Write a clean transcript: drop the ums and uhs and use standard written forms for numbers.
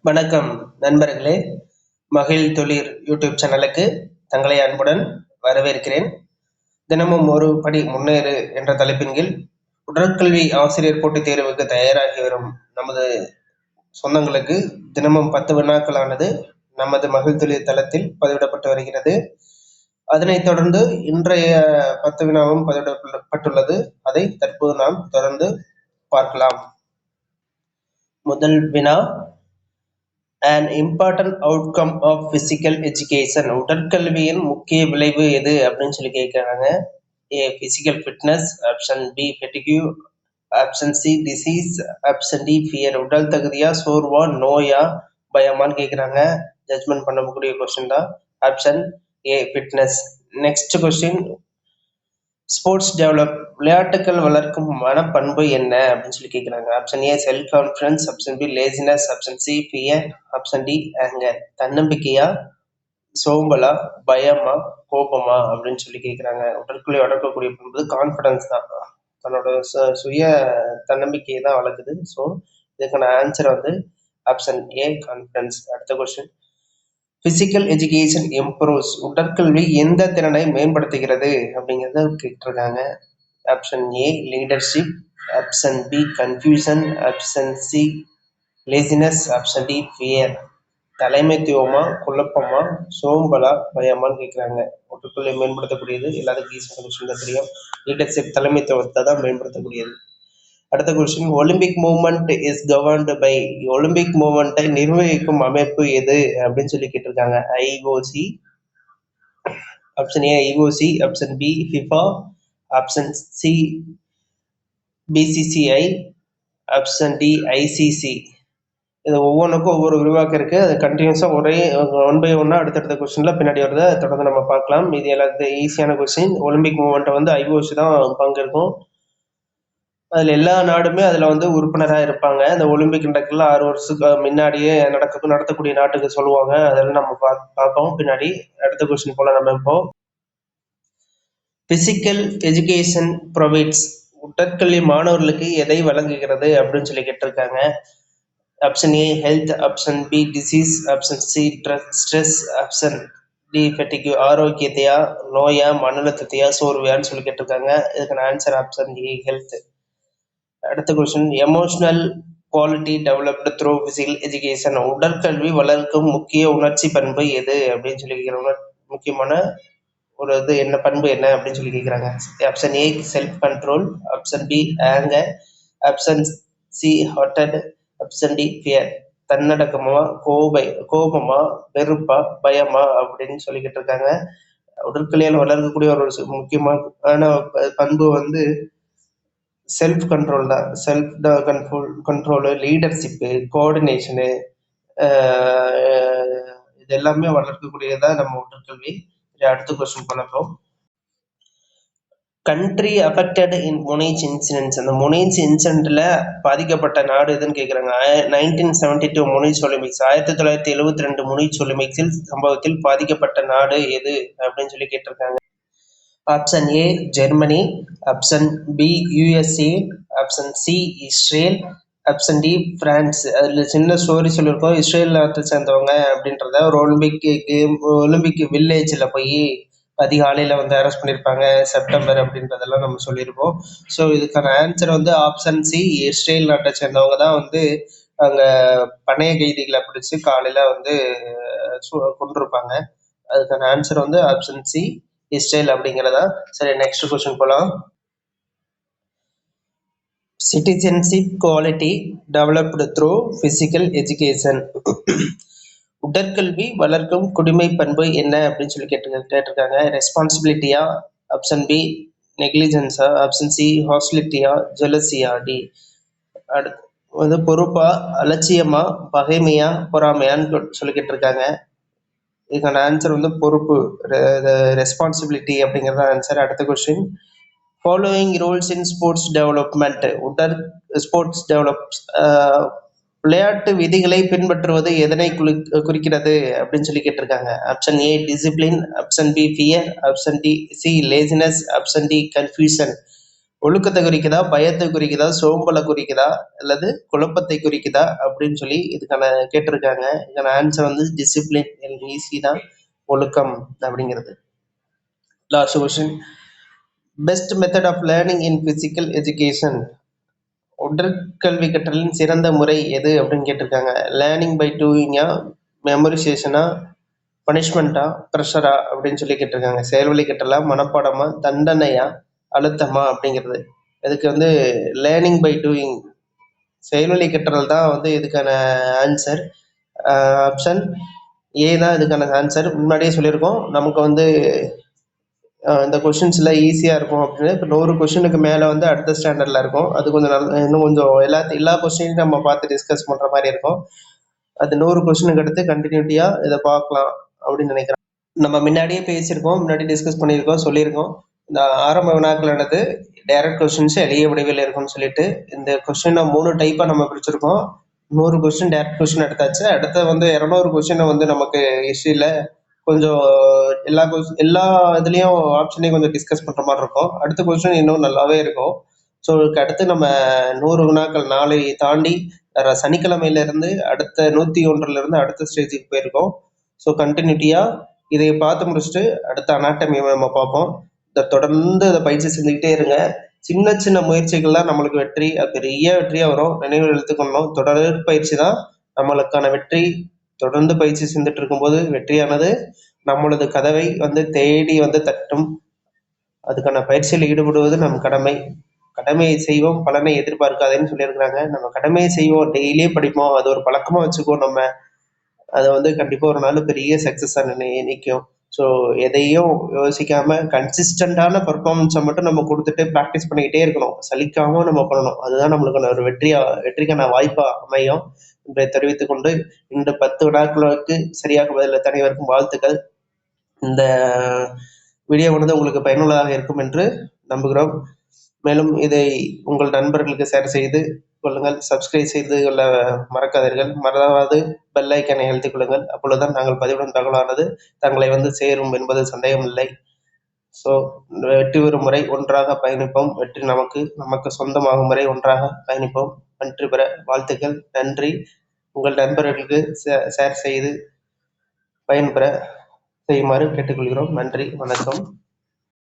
வணக்கம் நண்பர்களே. மகிழ் தொழில் யூடியூப் சேனலுக்கு தங்களை அன்புடன் வரவேற்கிறேன். தினமும் ஒரு படி முன்னேறு என்ற தலைப்பின் கீழ் உடற்கல்வி ஆசிரியர் போட்டித் தேர்வுக்கு தயாராகி வரும் நமது சொந்தங்களுக்கு தினமும் 10 வினாக்களானது நமது மகிழ் தொழில் தளத்தில் பதிவிடப்பட்டு வருகிறது. அதனைத் தொடர்ந்து இன்றைய 10 வினாவும் பதிவிடப்பட்டுள்ளது. அதை தற்போது நாம் தொடர்ந்து பார்க்கலாம். முதல் வினா, an important outcome of physical education. உடற்கல்வியின் முக்கிய விளைவு எது அப்படின்னு சொல்லி கேட்கிறாங்க. A physical fitness, option B fatigue, option C disease, option D fear. உடல் தகுதியா, சோர்வா, நோயா, பயமான்னு கேட்குறாங்க. ஜட்ஜ்மெண்ட் பண்ணக்கூடிய கொஸ்டின் தான். Option A fitness. Next question, sports develop, விளையாட்டுக்கள் வளர்க்கும் மனப்பண்பு என்ன அப்படின்னு சொல்லி கேட்குறாங்க. Option A self confidence, option B laziness, option C fear, option D anger. தன்னம்பிக்கையா, சோம்பலா, பயமா, கோபமா அப்படின்னு சொல்லி கேட்குறாங்க. உடற்குள்ளே வளர்க்கக்கூடிய பண்பு கான்ஃபிடன்ஸ் தான், தன்னோட சுய தன்னம்பிக்கையை தான் வளர்க்குது. ஸோ இதுக்கான ஆன்சர் வந்து ஆப்ஷன் ஏ கான்ஃபிடன்ஸ். அடுத்த கொஸ்டின், பிசிக்கல் எஜுகேஷன் இம்ப்ரூவ்ஸ், உடற்கல்வி எந்த திறனை மேம்படுத்துகிறது அப்படிங்கிறத கேட்டிருக்காங்க. Option A leadership, option B confusion, option C laziness, option D fear. தலைமைத்துவமா, குழப்பமா, சோம்பலா, பயமான்னு கேட்குறாங்க. உடற்கல்வியை மேம்படுத்தக்கூடியது எல்லாத்துக்கும் ஈஸியான கொஸ்டின் தான் தெரியும். லீடர்ஷிப் தலைமைத்துவத்தை தான் மேம்படுத்தக்கூடியது. அடுத்த question, Olympic movement is governed by, Olympic மூவ்மெண்ட்டை நிர்வகிக்கும் அமைப்பு எது அப்படின்னு சொல்லி கேட்டிருக்காங்க. IOC, option A IOC, option B FIFA, option C BCCI, option D ICC. இது ஒவ்வொன்றுக்கும் ஒவ்வொரு விரிவாக்கம் இருக்கு. அது கண்டினியூஸா ஒரே 1 by 1 அடுத்தடுத்த கொஸ்டின்ல பின்னாடி வரத தொடர்ந்து நம்ம பார்க்கலாம். இது எல்லாத்துக்கும் ஈஸியான கொஸ்டின். ஒலிம்பிக் மூவ்மெண்ட் வந்து ஐஓசி தான் பங்கேற்கும். அதுல எல்லா நாடுமே அதுல வந்து உறுப்பினராக இருப்பாங்க. இந்த ஒலிம்பிக் நடக்கல 6 வருஷத்துக்கு முன்னாடியே நடத்தக்கூடிய நாட்டுக்கு சொல்லுவாங்க. அதெல்லாம் நம்ம பார்ப்போம் பின்னாடி. அடுத்த கொஸ்டின் போல நம்ம இப்போ, பிசிக்கல் எஜுகேஷன் ப்ரொவைட்ஸ், உடற்கல்வி மாணவர்களுக்கு எதை வழங்குகிறது அப்படின்னு சொல்லி கேட்டிருக்காங்க. Option A health, option B disease, option C stress, option D fatigue. ஆரோக்கியத்தையா, நோயா, மனநலத்தையா, சோர்வையான்னு சொல்லி கேட்டிருக்காங்க. இதுக்கான ஆன்சர் ஆப்ஷன் ஏ ஹெல்த். அடுத்த question, emotional quality developed through physical education, உடற்கல்வி வளர்க்கும் முக்கிய உணர்ச்சி பண்பு எது அப்படின்னு சொல்லி கேட்குறாங்க. முக்கியமான ஒரு இது என்ன பண்பு என்ன அப்படின்னு சொல்லி கேட்குறாங்க. Option A self control, option B anger, option C hatred, option D fear. தன்னடக்கமா, கோபமா, வெறுப்பா, பயமா அப்படின்னு சொல்லிக்கிட்டு இருக்காங்க. உடற்கல்வியால் வளர்க்கக்கூடிய ஒரு முக்கியமான பண்பு வந்து செல்ஃப் கண்ட்ரோல் தான். செல்ஃப் கண்ட்ரோலு, லீடர்ஷிப்பு, கோஆர்டினேஷனு, இது எல்லாமே வளர்க்கக்கூடியதான் நம்ம உடற்கல்வி. அடுத்த கொஸ்டின் பார்ப்போம். கண்ட்ரி அஃபெக்டட் இன் முனேஜ் இன்சிடென்ட்ஸ், அந்த முனேஜ் இன்சிடென்ட்ல பாதிக்கப்பட்ட நாடு எதுன்னு கேட்குறாங்க. 1972 முனேஜ் ஒலிம்பிக்ஸ், 1972 முனேஜ் ஒலிம்பிக்ஸில் சம்பவத்தில் பாதிக்கப்பட்ட நாடு எது அப்படின்னு சொல்லி கேட்டிருக்காங்க. Option A Germany, option B USA, option C Israel, option D France. அதுல சின்ன ஸ்டோரி சொல்லியிருக்கோம். இஸ்ரேல் நாட்டை சேர்ந்தவங்க அப்படின்றத ஒரு ஒலிம்பிக் வில்லேஜில் போய் அதிகாலையில் வந்து அரெஸ்ட் பண்ணியிருப்பாங்க செப்டம்பர் அப்படின்றதெல்லாம் நம்ம சொல்லியிருப்போம். ஸோ இதுக்கான ஆன்சர் வந்து ஆப்ஷன் சி இஸ்ரேல் நாட்டை சேர்ந்தவங்க தான் வந்து அங்கே பணைய கைதிகளை பிடிச்சி காலையில் வந்து கொண்டிருப்பாங்க. அதுக்கான ஆன்சர் வந்து ஆப்ஷன் சி இஸ்ரேல் அப்படிங்கிறதா. சரி, நெக்ஸ்ட் கொஸ்டின் போகலாம். Citizenship quality developed through physical education, உடற்கல்வி வளர்க்கும் குடிமை பண்பு என்ன அப்படின்னு சொல்லி கேட்டிருக்காங்க. ரெஸ்பான்சிபிலிட்டியா, ஆப்ஷன் பி நெக்லிஜென்ஸா, ஆப்ஷன் சி ஹாஸ்டிலிட்டியா, ஜெலசியா, டி. அடுத்து வந்து பொறுப்பா, அலட்சியமா, பகைமையா, பொறாமையான்னு சொல்லிக்கிட்டு இருக்காங்க. இதுக்கான ஆன்சர் வந்து பொறுப்பு, ரெஸ்பான்சிபிலிட்டி அப்படிங்கிறது ஆன்சர். அடுத்த question, following rules in sports development, sports develop, விளையாட்டு விதிகளை பின்பற்றுவது எதனை குறிக்கிறது அப்படின்னு சொல்லி கேட்டிருக்காங்க. Option A discipline, option B fear, option D C laziness, option D confusion. ஒழுக்கத்தை குறிக்குதா, பயத்தை குறிக்குதா, சோம்பலை குறிக்குதா, அல்லது குழப்பத்தை குறிக்குதா அப்படின்னு சொல்லி இதுக்கான கேட்டிருக்காங்க. இதுக்கான ஆன்சர் வந்து டிசிப்ளின். ஈஸி தான், ஒழுக்கம் அப்படிங்கிறது. Last question. Best method of learning in physical education. உடற்கல்வி கற்றலின் சிறந்த முறை எது அப்படின்னு கேட்டிருக்காங்க. லேர்னிங் பை டூயிங்கா, மெமரைசேஷனா, பனிஷ்மெண்ட்டா, ப்ரெஷரா அப்படின்னு சொல்லி கேட்டிருக்காங்க. செயல்வழி கற்றலா, மனப்பாடமா, தண்டனையா, அழுத்தமா அப்படிங்கிறது. இதுக்கு வந்து லேர்னிங் பை டூயிங், செயல்வழி கற்றல் தான் வந்து இதுக்கான ஆன்சர். ஆப்ஷன் ஏ தான் இதுக்கான ஆன்சர். முன்னாடியே சொல்லியிருக்கோம் நமக்கு வந்து இந்த கொஷின்ஸ்ல ஈஸியா இருக்கும் அப்படின்னு. இப்போ 100 கொஷினுக்கு மேல வந்து அடுத்த ஸ்டாண்டர்ட்ல இருக்கும். அது கொஞ்சம் இன்னும் கொஞ்சம் எல்லா கொஸ்டினையும் நம்ம பார்த்து டிஸ்கஸ் பண்ற மாதிரி இருக்கும். அது 100 கொஸ்டினுக்கு அடுத்து கண்டினியூட்டியா இதை பார்க்கலாம் அப்படின்னு நினைக்கிறேன். நம்ம முன்னாடியே பேசியிருக்கோம், முன்னாடி டிஸ்கஸ் பண்ணியிருக்கோம், சொல்லியிருக்கோம். இந்த ஆரம்ப வினாக்களானது டைரக்ட் கொஸ்டின்ஸ் எளிய வடிவில் இருக்கும்னு சொல்லிட்டு இந்த கொஸ்டினை 3 டைப்பா நம்ம பிரிச்சிருக்கோம். 100 கொஸ்டின் டைரக்ட் கொஸ்டின் எடுத்தாச்சு. அடுத்த வந்து 200 கொஸ்டினை வந்து நமக்கு ஹிஸ்ட்ரியில கொஞ்சம் எல்லா இதுலயும் ஆப்ஷனையும் கொஞ்சம் டிஸ்கஸ் பண்ற மாதிரி இருக்கும். அடுத்த கொஸ்டின் இன்னும் நல்லாவே இருக்கும். ஸோ அடுத்து நம்ம 100 வினாக்கள் நாளை தாண்டி சனிக்கிழமையில இருந்து அடுத்த 101 இருந்து அடுத்த ஸ்டேஜுக்கு போயிருக்கோம். ஸோ கண்டினியூட்டியா இதை பார்த்து முடிச்சுட்டு அடுத்த அனாட்டமி நம்ம பார்ப்போம். இதை தொடர்ந்து அதை பயிற்சி செஞ்சுக்கிட்டே இருங்க. சின்ன சின்ன முயற்சிகள்லாம் நம்மளுக்கு வெற்றி, அது பெரிய வெற்றியா வரும். நினைவில் எடுத்துக்கணும், தொடர் பயிற்சி தான் நம்மளுக்கான வெற்றி. தொடர்ந்து பயிற்சி செஞ்சுட்டு இருக்கும்போது வெற்றியானது நம்மளது கதவை வந்து தேடி வந்து தட்டும். அதுக்கான பயிற்சியில் ஈடுபடுவது நம் கடமை. கடமையை செய்வோம், பலனை எதிர்பார்க்காதேன்னு சொல்லியிருக்கிறாங்க. நம்ம கடமையை செய்வோம், டெய்லியே படிப்போம், அது ஒரு பழக்கமா வச்சுக்குவோம். நம்ம அதை வந்து கண்டிப்பா ஒரு நாள் பெரிய சக்சஸா நிற்கும். ஸோ எதையும் யோசிக்காம கன்சிஸ்டண்டான பர்ஃபார்மன்ஸை மட்டும் நம்ம கொடுத்துட்டு ப்ராக்டிஸ் பண்ணிக்கிட்டே இருக்கணும். சலிக்காம நம்ம பண்ணணும். அதுதான் நம்மளுக்கான ஒரு வெற்றிக்கான வாய்ப்பா அமையும் என்பதை தெரிவித்துக் கொண்டு இந்த 10 வினாக்களுக்கு சரியாக பதிலளித்த அனைவருக்கும் வாழ்த்துக்கள். இந்த வீடியோ வந்து உங்களுக்கு பயனுள்ளதாக இருக்கும் என்று நம்புகிறோம். மேலும் இதை உங்கள் நண்பர்களுக்கு ஷேர் செய்து கொள்ளுங்கள். சப்ஸ்கிரைப் செய்து கொள்ள மறக்காதீர்கள். மறவாது பெல் ஐக்கனை அழுத்திக் கொள்ளுங்கள். அப்பொழுதுதான் நாங்கள் பதிவிடும் தகவலானது தங்களை வந்து சேரும் என்பது சந்தேகம் இல்லை. ஸோ வெற்றி பெறும் முறை ஒன்றாக பயணிப்போம். வெற்றி நமக்கு சொந்தமாகும் முறை ஒன்றாக பயணிப்போம். வெற்றி பெற வாழ்த்துக்கள். நன்றி. உங்கள் நண்பர்களுக்கு ஷேர் செய்து பயன்பெற செய்யுமாறு கேட்டுக்கொள்கிறோம். நன்றி, வணக்கம்.